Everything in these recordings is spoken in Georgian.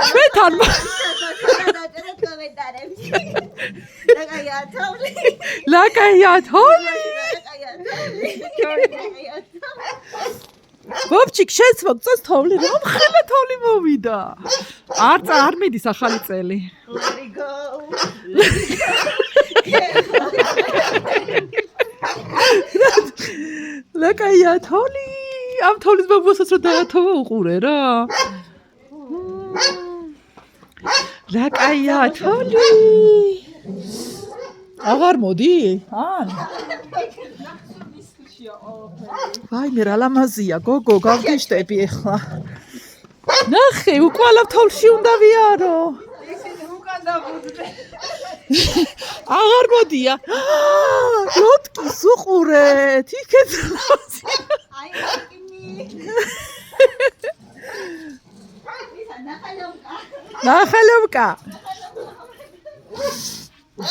ჩვენთან ლაკაია თოვლი ბობჩიკ შენს მოგწონს თოვლი რა მხელა თოვლი მოვიდა არ მიდის ახალი წელი ლაკაია თოვლი ამ თოვლის ბაბუასაც რომ დაათოვა უყურე რა ლაკაია თოვლი აღარ მოდი ან ვაი მე რა ლამაზია გოგო გავგიშტები ახლა ნახე უკვალავ თოლში უნდა ვიარო აღარ მოდია ლოტკის უყურეთ იქეთ ნახალოვკა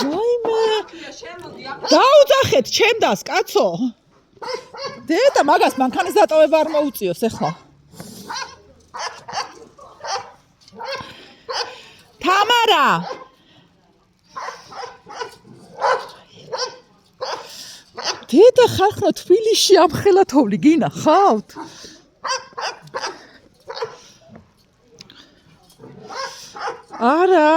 ვაიმე დაუძახეთ ჩემდას კაცო დედა მაგას მანქანის დატოვება არ მოუწიოს ახლა თამარა დედა ხალხო თბილისში ამხელა თოვლი გინახავთ არა